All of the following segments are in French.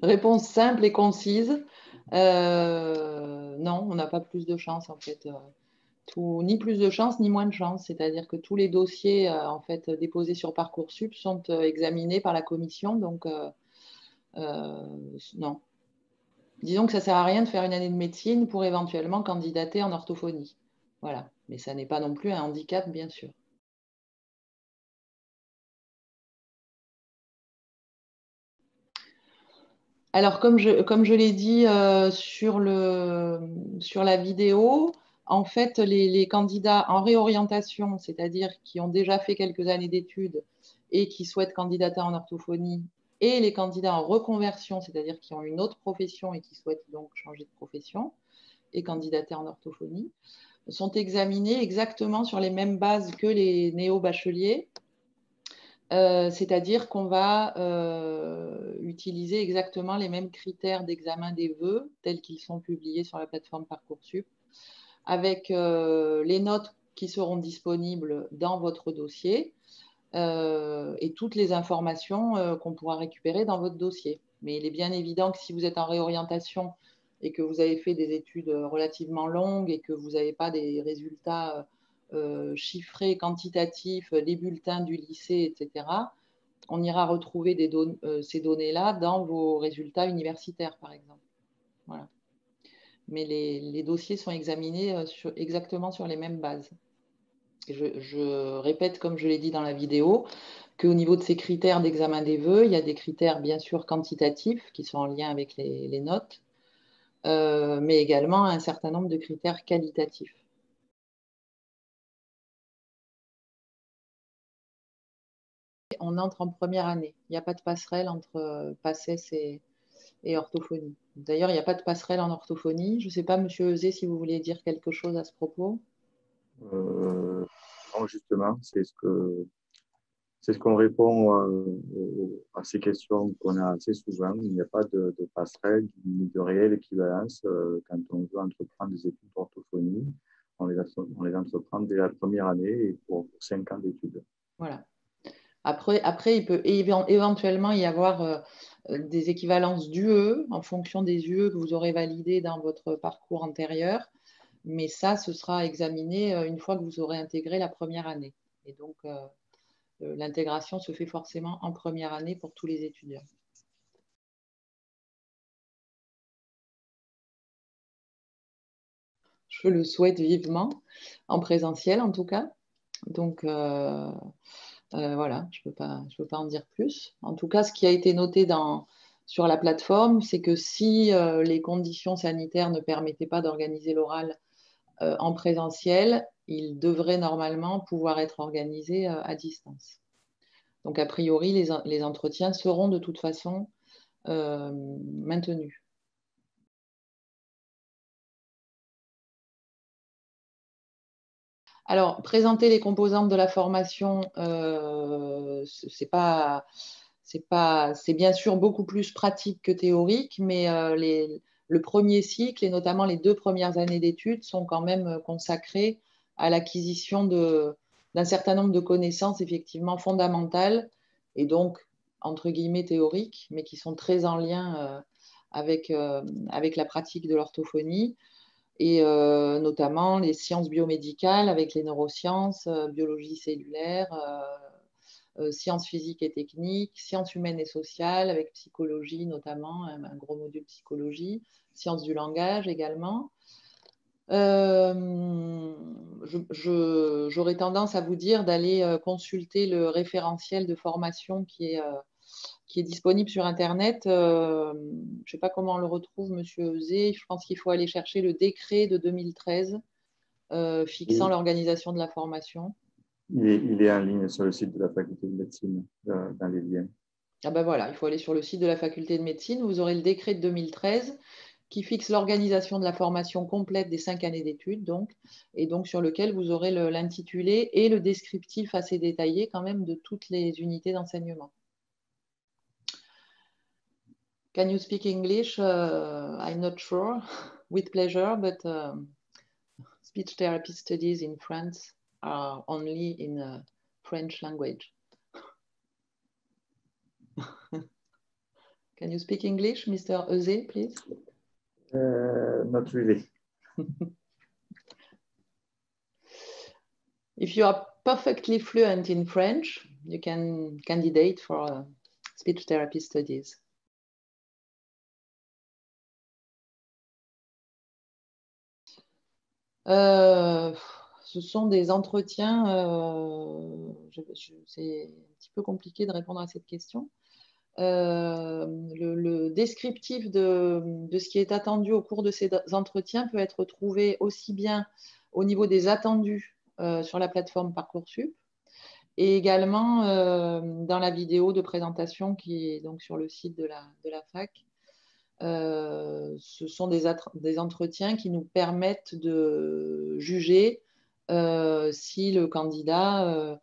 Réponse simple et concise. Non, on n'a pas plus de chance en fait. Ni plus de chance ni moins de chance. C'est-à-dire que tous les dossiers en fait déposés sur Parcoursup sont examinés par la commission. Donc non. Disons que ça ne sert à rien de faire une année de médecine pour éventuellement candidater en orthophonie. Voilà. Mais ça n'est pas non plus un handicap, bien sûr. Alors, comme je l'ai dit sur la vidéo, en fait, les candidats en réorientation, c'est-à-dire qui ont déjà fait quelques années d'études et qui souhaitent candidater en orthophonie, et les candidats en reconversion, c'est-à-dire qui ont une autre profession et qui souhaitent donc changer de profession et candidater en orthophonie, sont examinés exactement sur les mêmes bases que les néo-bacheliers. C'est-à-dire qu'on va utiliser exactement les mêmes critères d'examen des vœux tels qu'ils sont publiés sur la plateforme Parcoursup, avec les notes qui seront disponibles dans votre dossier et toutes les informations qu'on pourra récupérer dans votre dossier. Mais il est bien évident que si vous êtes en réorientation et que vous avez fait des études relativement longues et que vous n'avez pas des résultats chiffrés, quantitatifs, des bulletins du lycée, etc., on ira retrouver ces données-là dans vos résultats universitaires, par exemple. Voilà. Mais les dossiers sont examinés exactement sur les mêmes bases. Je répète, comme je l'ai dit dans la vidéo, qu'au niveau de ces critères d'examen des vœux, il y a des critères bien sûr quantitatifs qui sont en lien avec les notes, mais également un certain nombre de critères qualitatifs. On entre en première année. Il n'y a pas de passerelle entre PACES et orthophonie. D'ailleurs, il n'y a pas de passerelle en orthophonie. Je ne sais pas, Monsieur Euzé, si vous voulez dire quelque chose à ce propos. Non, justement, c'est ce qu'on répond à ces questions qu'on a assez souvent. Il n'y a pas de passerelle ni de réelle équivalence quand on veut entreprendre des études d'orthophonie. On les entreprend dès la première année et pour 5 ans d'études. Voilà. Après, il peut éventuellement y avoir des équivalences d'UE en fonction des UE que vous aurez validés dans votre parcours antérieur. Mais ça, ce sera examiné une fois que vous aurez intégré la première année. Et donc, l'intégration se fait forcément en première année pour tous les étudiants. Je le souhaite vivement, en présentiel en tout cas. Donc, voilà, je ne peux pas en dire plus. En tout cas, ce qui a été noté sur la plateforme, c'est que si les conditions sanitaires ne permettaient pas d'organiser l'oral en présentiel, il devrait normalement pouvoir être organisé à distance. Donc, a priori, les entretiens seront de toute façon maintenus. Alors, présenter les composantes de la formation, c'est bien sûr beaucoup plus pratique que théorique, mais le premier cycle et notamment les 2 premières années d'études sont quand même consacrées à l'acquisition d'un certain nombre de connaissances effectivement fondamentales et donc entre guillemets théoriques, mais qui sont très en lien avec la pratique de l'orthophonie et notamment les sciences biomédicales avec les neurosciences, biologie cellulaire, sciences physiques et techniques, sciences humaines et sociales avec psychologie notamment, un gros module psychologie, sciences du langage également. J'aurais tendance à vous dire d'aller consulter le référentiel de formation qui est disponible sur Internet. Je ne sais pas comment on le retrouve, Monsieur Zé. Je pense qu'il faut aller chercher le décret de 2013 fixant Oui, l'organisation de la formation. il est en ligne sur le site de la faculté de médecine, dans les liens. Ah ben voilà, il faut aller sur le site de la faculté de médecine. Vous aurez le décret de 2013 qui fixe l'organisation de la formation complète des 5 années d'études, et donc sur lequel vous aurez l'intitulé et le descriptif assez détaillé quand même de toutes les unités d'enseignement. Can you speak English? I'm not sure. With pleasure, but speech therapy studies in France are only in French language. Can you speak English, Mr. Euzé, please? Not really. If you are perfectly fluent in French, you can candidate for speech therapy studies. Ce sont des entretiens, c'est un petit peu compliqué de répondre à cette question. Le descriptif de ce qui est attendu au cours de ces entretiens peut être trouvé aussi bien au niveau des attendus sur la plateforme Parcoursup et également dans la vidéo de présentation qui est donc sur le site de la fac. Ce sont des entretiens qui nous permettent de juger si le candidat,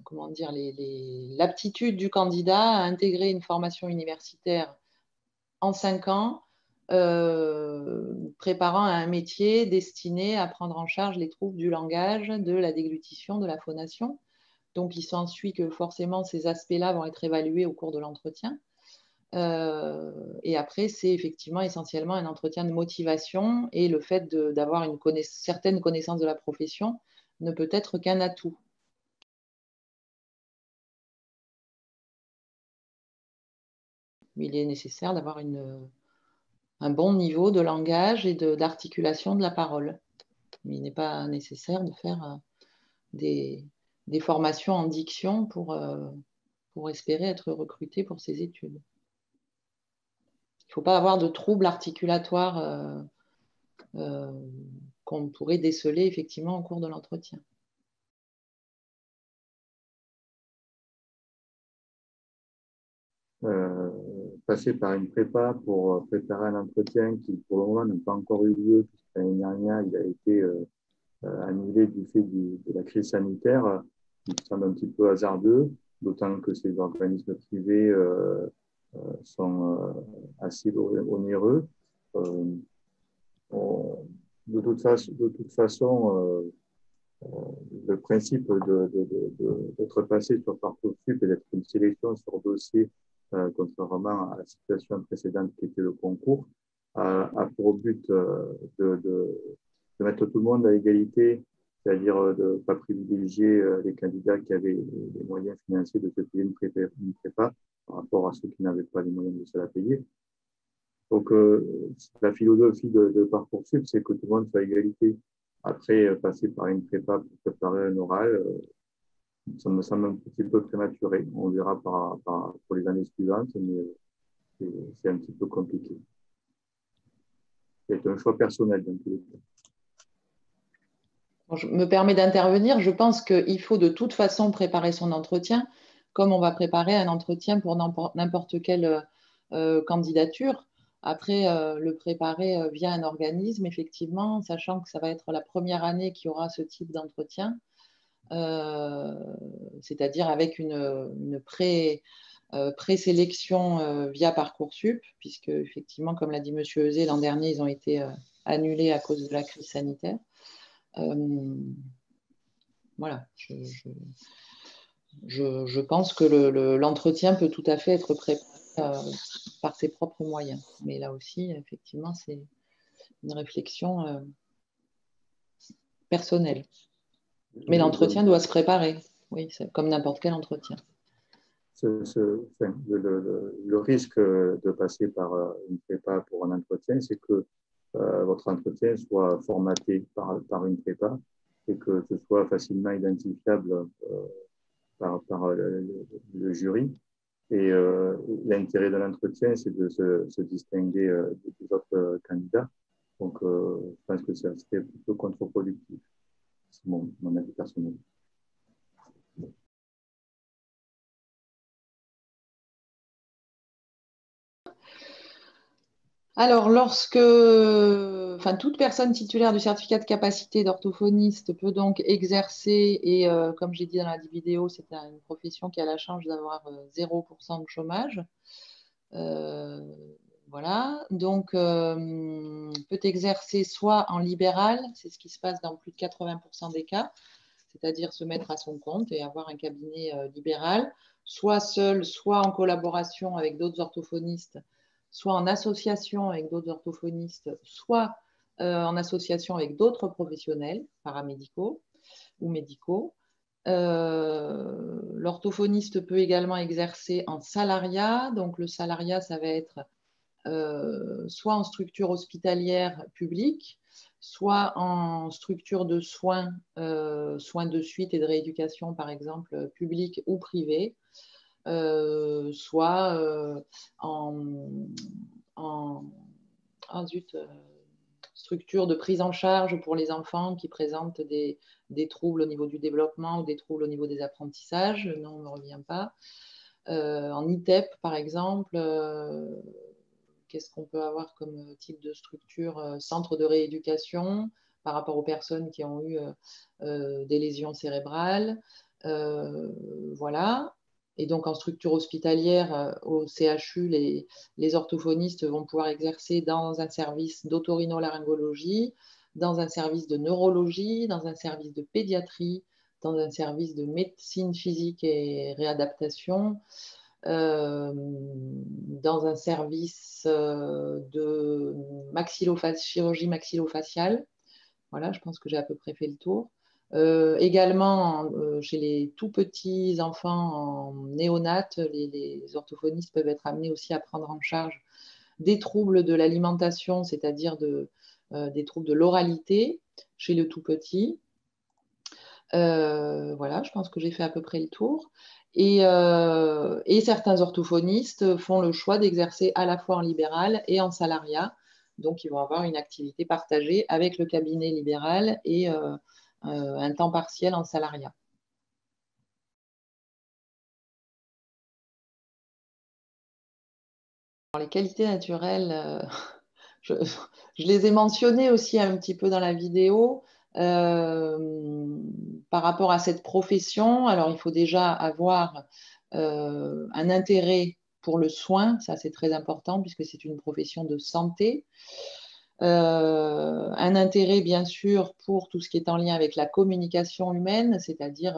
comment dire, l'aptitude du candidat à intégrer une formation universitaire en 5 ans, préparant à un métier destiné à prendre en charge les troubles du langage, de la déglutition, de la phonation. Donc, il s'ensuit que forcément, ces aspects-là vont être évalués au cours de l'entretien. Et après, c'est effectivement essentiellement un entretien de motivation et le fait d'avoir une certaine connaissance de la profession ne peut être qu'un atout. Il est nécessaire d'avoir un bon niveau de langage et d'articulation de la parole. Mais il n'est pas nécessaire de faire des formations en diction pour espérer être recruté pour ces études. Il ne faut pas avoir de troubles articulatoires qu'on pourrait déceler effectivement au cours de l'entretien. Passer par une prépa pour préparer un entretien qui, pour le moment, n'a pas encore eu lieu, puisque l'année dernière, il a été annulé du fait de la crise sanitaire, qui me semble un petit peu hasardeux, d'autant que ces organismes privés sont assez onéreux. De toute façon, le principe d'être passé sur Parcoursup et d'être une sélection sur dossier, contrairement à la situation précédente qui était le concours, a pour but de mettre tout le monde à égalité, c'est-à-dire de ne pas privilégier les candidats qui avaient les moyens financiers de se payer une prépa par rapport à ceux qui n'avaient pas les moyens de se la payer. Donc, la philosophie de Parcoursup, c'est que tout le monde soit à égalité. Après, passer par une prépa pour préparer un oral, ça me semble un petit peu prématuré. On verra pour les années suivantes, mais c'est un petit peu compliqué. C'est un choix personnel dans tous les cas. Je me permets d'intervenir. Je pense qu'il faut de toute façon préparer son entretien comme on va préparer un entretien pour n'importe quelle candidature. Après, le préparer via un organisme, effectivement, sachant que ça va être la première année qu'il y aura ce type d'entretien, c'est-à-dire avec une présélection via Parcoursup, puisque, effectivement, comme l'a dit M. Euzé, l'an dernier, ils ont été annulés à cause de la crise sanitaire. Voilà, je pense que l'entretien peut tout à fait être préparé par ses propres moyens. Mais là aussi, effectivement, c'est une réflexion personnelle. Mais l'entretien doit se préparer, oui, comme n'importe quel entretien. Le risque de passer par une prépa pour un entretien, c'est que votre entretien soit formaté par une prépa et que ce soit facilement identifiable par le jury. Et l'intérêt de l'entretien, c'est de se distinguer des autres candidats. Donc, je pense que ça serait plutôt contre-productif. C'est mon avis personnel. Alors, toute personne titulaire du certificat de capacité d'orthophoniste peut donc exercer, et comme j'ai dit dans la vidéo, c'est une profession qui a la chance d'avoir 0% de chômage. Voilà, donc peut exercer soit en libéral, c'est ce qui se passe dans plus de 80% des cas, c'est-à-dire se mettre à son compte et avoir un cabinet libéral, soit seul, soit en collaboration avec d'autres orthophonistes, soit en association avec d'autres orthophonistes, soit en association avec d'autres professionnels paramédicaux ou médicaux. L'orthophoniste peut également exercer en salariat. Donc le salariat, ça va être soit en structure hospitalière publique, soit en structure de soins, soins de suite et de rééducation, par exemple, publique ou privée, soit en structure de prise en charge pour les enfants qui présentent des troubles au niveau du développement ou des troubles au niveau des apprentissages. Le nom ne me revient pas. En ITEP, par exemple, qu'est-ce qu'on peut avoir comme type de structure? Centre de rééducation par rapport aux personnes qui ont eu des lésions cérébrales. Voilà. Et donc, en structure hospitalière, au CHU, les orthophonistes vont pouvoir exercer dans un service d'autorinolaryngologie, dans un service de neurologie, dans un service de pédiatrie, dans un service de médecine physique et réadaptation, dans un service de chirurgie maxillofaciale. Voilà, je pense que j'ai à peu près fait le tour. Également, chez les tout petits enfants en néonat, les orthophonistes peuvent être amenés aussi à prendre en charge des troubles de l'alimentation, c'est-à-dire des troubles de l'oralité chez le tout petit. Voilà, je pense que j'ai fait à peu près le tour. Et certains orthophonistes font le choix d'exercer à la fois en libéral et en salariat. Donc, ils vont avoir une activité partagée avec le cabinet libéral et un temps partiel en salariat. Alors, les qualités naturelles, je, les ai mentionnées aussi un petit peu dans la vidéo. Par rapport à cette profession, alors il faut déjà avoir un intérêt pour le soin, ça c'est très important puisque c'est une profession de santé. Un intérêt bien sûr pour tout ce qui est en lien avec la communication humaine, c'est-à-dire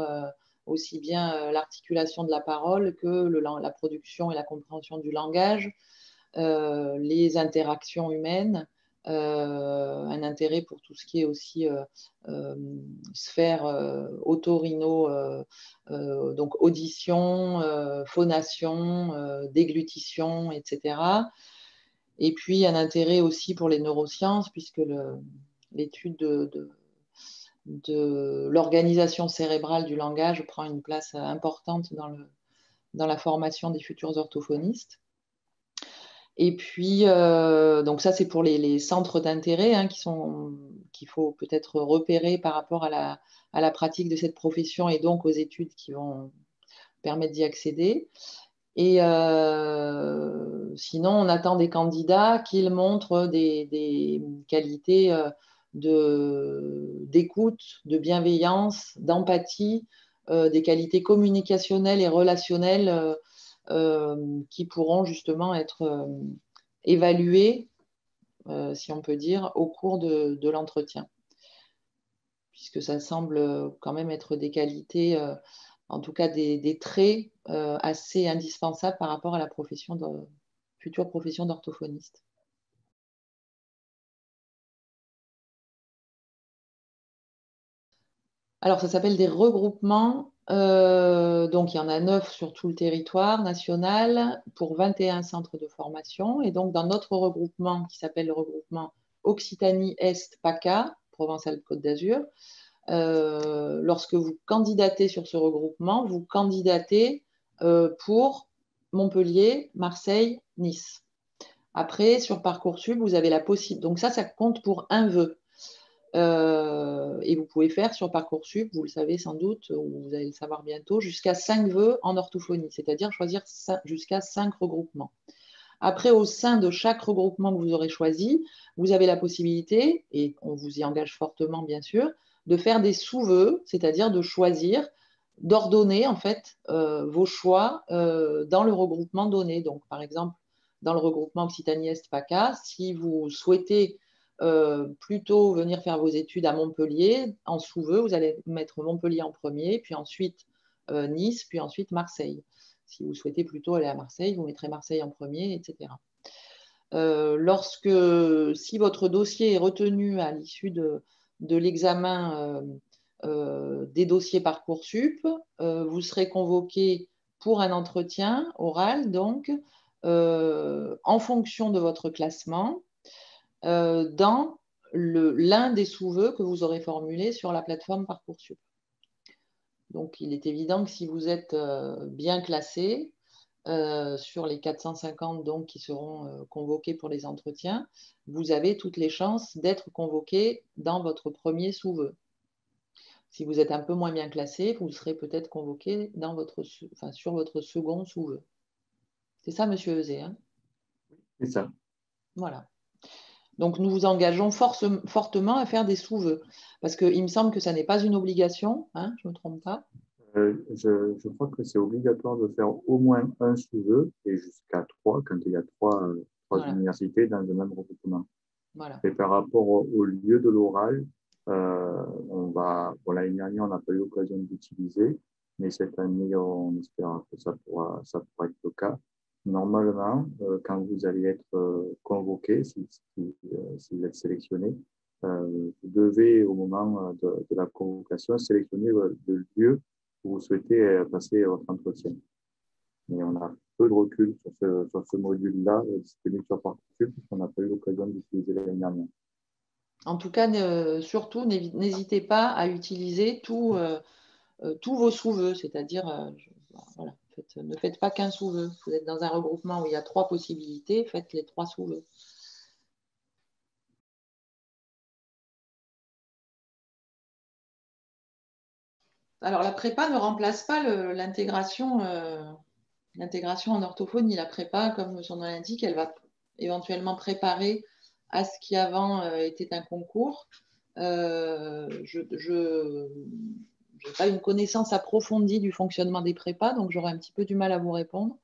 aussi bien l'articulation de la parole que la production et la compréhension du langage, les interactions humaines, un intérêt pour tout ce qui est aussi sphère otorino, donc audition, phonation, déglutition, etc. Et puis un intérêt aussi pour les neurosciences, puisque l'étude de l'organisation cérébrale du langage prend une place importante dans la formation des futurs orthophonistes. Et puis, donc ça, c'est pour les centres d'intérêt hein, qu'il faut peut-être repérer par rapport à la pratique de cette profession et donc aux études qui vont permettre d'y accéder. Et sinon, on attend des candidats qu'ils montrent des qualités d'écoute, de bienveillance, d'empathie, des qualités communicationnelles et relationnelles qui pourront justement être évaluées, si on peut dire, au cours de l'entretien. Puisque ça semble quand même être des qualités, en tout cas des traits assez indispensables par rapport à la future profession d'orthophoniste. Alors, ça s'appelle des regroupements. Donc, il y en a 9 sur tout le territoire national pour 21 centres de formation. Et donc, dans notre regroupement, qui s'appelle le regroupement Occitanie-Est-PACA, Provence-Alpes-Côte d'Azur, lorsque vous candidatez sur ce regroupement, vous candidatez pour Montpellier, Marseille, Nice. Après, sur Parcoursup, vous avez la possibilité. Donc ça compte pour un vœu. Et vous pouvez faire sur Parcoursup, vous le savez sans doute, ou vous allez le savoir bientôt, jusqu'à 5 vœux en orthophonie, c'est-à-dire choisir jusqu'à 5 regroupements. Après, au sein de chaque regroupement que vous aurez choisi, vous avez la possibilité, et on vous y engage fortement bien sûr, de faire des sous-vœux, c'est-à-dire de choisir, d'ordonner en fait vos choix dans le regroupement donné. Donc, par exemple, dans le regroupement Occitanie-Est-PACA, si vous souhaitez plutôt venir faire vos études à Montpellier, en sous-vœu, vous allez mettre Montpellier en premier, puis ensuite Nice, puis ensuite Marseille. Si vous souhaitez plutôt aller à Marseille, vous mettrez Marseille en premier, etc. Si votre dossier est retenu à l'issue de l'examen des dossiers Parcoursup, vous serez convoqué pour un entretien oral, donc, en fonction de votre classement, dans l'un des sous-vœux que vous aurez formulés sur la plateforme Parcoursup. Donc, il est évident que si vous êtes bien classé, sur les 450 donc, qui seront convoqués pour les entretiens, vous avez toutes les chances d'être convoqué dans votre premier sous-vœu. Si vous êtes un peu moins bien classé, vous serez peut-être convoqué sur votre second sous-vœu. C'est ça, monsieur Euzé, hein? C'est ça. Voilà. Donc, nous vous engageons fortement à faire des sous-vœux. Parce qu'il me semble que ça n'est pas une obligation, hein, je ne me trompe pas. Je crois que c'est obligatoire de faire au moins un sous-vœu et jusqu'à 3 quand il y a trois Voilà. universités dans le même regroupement. Voilà. Et par rapport au lieu de l'oral, l'année dernière, on n'a pas eu l'occasion d'utiliser, mais cette année, on espère que ça pourra être le cas. Normalement, quand vous allez être convoqué, si vous êtes sélectionné, vous devez, au moment de la convocation, sélectionner le lieu où vous souhaitez passer votre entretien. Mais on a peu de recul sur ce module-là disponible sur Parcoursup, puisqu'on n'a pas eu l'occasion d'utiliser l'année dernière. En tout cas, surtout, n'hésitez pas à utiliser tous vos sous-vœux, c'est-à-dire, voilà, ne faites pas qu'un sous-vœu. Vous êtes dans un regroupement où il y a 3 possibilités, faites les 3 sous-vœux. Alors, la prépa ne remplace pas l'intégration en orthophonie. La prépa, comme son nom l'indique, elle va éventuellement préparer à ce qui avant était un concours. Je n'ai pas une connaissance approfondie du fonctionnement des prépas, donc j'aurai un petit peu du mal à vous répondre.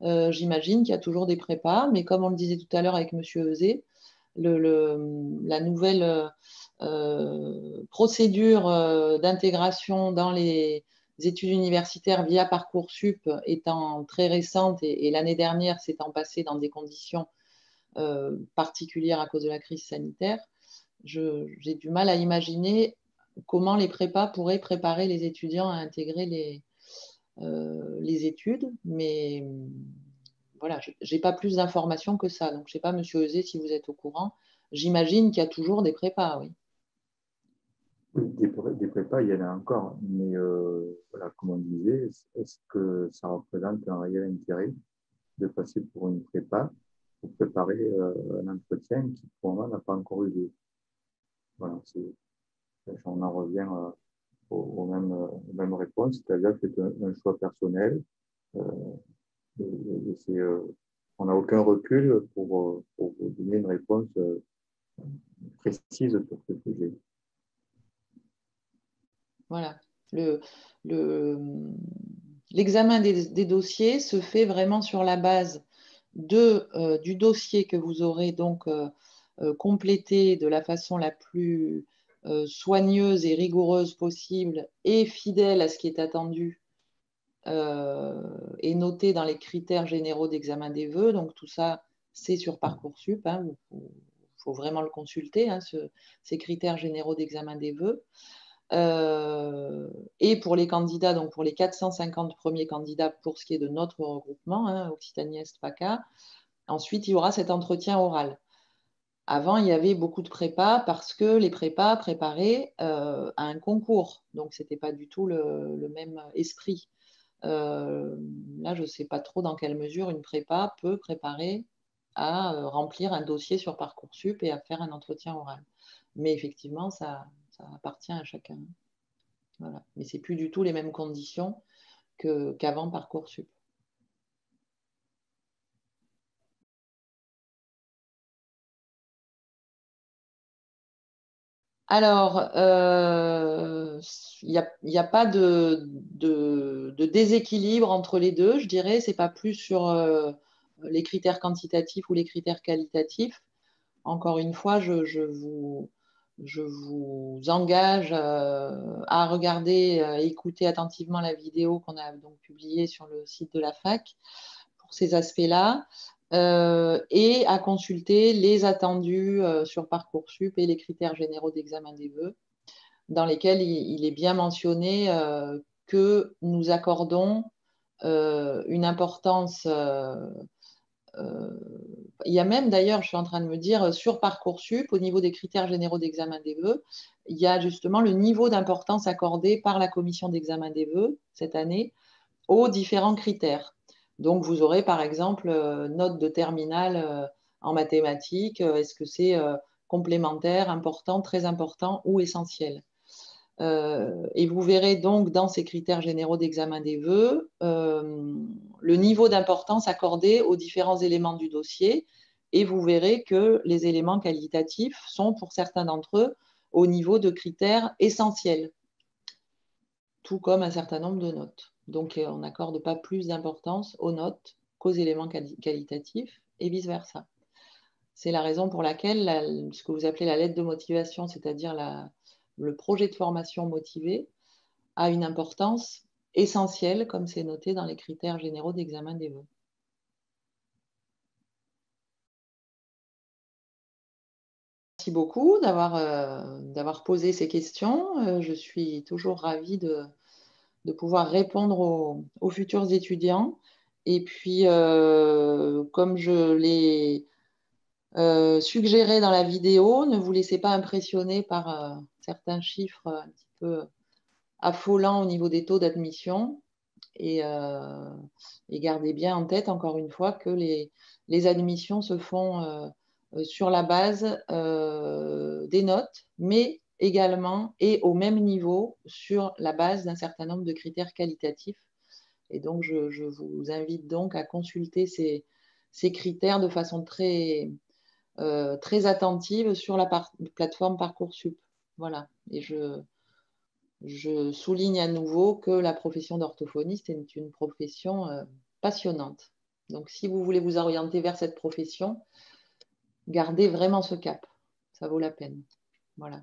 J'imagine qu'il y a toujours des prépas, mais comme on le disait tout à l'heure avec M. Euzé, la nouvelle procédure d'intégration dans les études universitaires via Parcoursup étant très récente et l'année dernière s'étant passée dans des conditions particulières à cause de la crise sanitaire, j'ai du mal à imaginer comment les prépas pourraient préparer les étudiants à intégrer les études, mais voilà, je n'ai pas plus d'informations que ça. Donc, je ne sais pas, monsieur Euzé, si vous êtes au courant. J'imagine qu'il y a toujours des prépas, oui. Oui, des prépas, il y en a encore. Mais voilà, comme on disait, est-ce que ça représente un réel intérêt de passer pour une prépa pour préparer un entretien qui, pour moi, n'a pas encore eu lieu? Voilà, on en revient aux mêmes réponses, c'est-à-dire que c'est un choix personnel. Euh, on n'a aucun recul pour vous donner une réponse précise sur ce sujet. Voilà. L'examen des dossiers se fait vraiment sur la base du dossier que vous aurez donc complété de la façon la plus soigneuse et rigoureuse possible et fidèle à ce qui est attendu et noté dans les critères généraux d'examen des vœux. Donc tout ça, c'est sur Parcoursup. Hein, faut vraiment le consulter, hein, ces critères généraux d'examen des vœux. Et pour les candidats, donc pour les 450 premiers candidats pour ce qui est de notre regroupement, hein, Occitanie-Est-PACA, ensuite il y aura cet entretien oral. Avant, il y avait beaucoup de prépa parce que les prépas préparaient à un concours, donc ce n'était pas du tout le même esprit. Là, je ne sais pas trop dans quelle mesure une prépa peut préparer à remplir un dossier sur Parcoursup et à faire un entretien oral. Mais effectivement, ça appartient à chacun. Voilà. Mais ce n'est plus du tout les mêmes conditions qu'avant Parcoursup. Alors, il n'y a pas de déséquilibre entre les deux, je dirais. Ce n'est pas plus sur les critères quantitatifs ou les critères qualitatifs. encore une fois, je vous engage à regarder, écouter attentivement la vidéo qu'on a donc publiée sur le site de la fac pour ces aspects-là, et à consulter les attendus sur Parcoursup et les critères généraux d'examen des vœux, dans lesquels il est bien mentionné que nous accordons une importance. Il y a même d'ailleurs, je suis en train de me dire, sur Parcoursup, au niveau des critères généraux d'examen des vœux, il y a justement le niveau d'importance accordé par la commission d'examen des vœux cette année aux différents critères. Donc, vous aurez par exemple note de terminale en mathématiques. Est-ce que c'est complémentaire, important, très important ou essentiel? Et vous verrez donc dans ces critères généraux d'examen des vœux le niveau d'importance accordé aux différents éléments du dossier. Et vous verrez que les éléments qualitatifs sont, pour certains d'entre eux, au niveau de critères essentiels, tout comme un certain nombre de notes. Donc, on n'accorde pas plus d'importance aux notes qu'aux éléments qualitatifs et vice-versa. C'est la raison pour laquelle ce que vous appelez la lettre de motivation, c'est-à-dire le projet de formation motivé, a une importance essentielle, comme c'est noté dans les critères généraux d'examen des vœux. Merci beaucoup d'avoir posé ces questions. Je suis toujours ravie de pouvoir répondre aux futurs étudiants. Et puis, comme je l'ai suggéré dans la vidéo, ne vous laissez pas impressionner par certains chiffres un petit peu affolants au niveau des taux d'admission. Et gardez bien en tête, encore une fois, que les admissions se font sur la base des notes, mais également et au même niveau sur la base d'un certain nombre de critères qualitatifs. Et donc, je vous invite donc à consulter ces critères de façon très, très attentive sur la plateforme Parcoursup. Voilà. Et je souligne à nouveau que la profession d'orthophoniste est une profession passionnante. Donc, si vous voulez vous orienter vers cette profession, gardez vraiment ce cap. Ça vaut la peine. Voilà.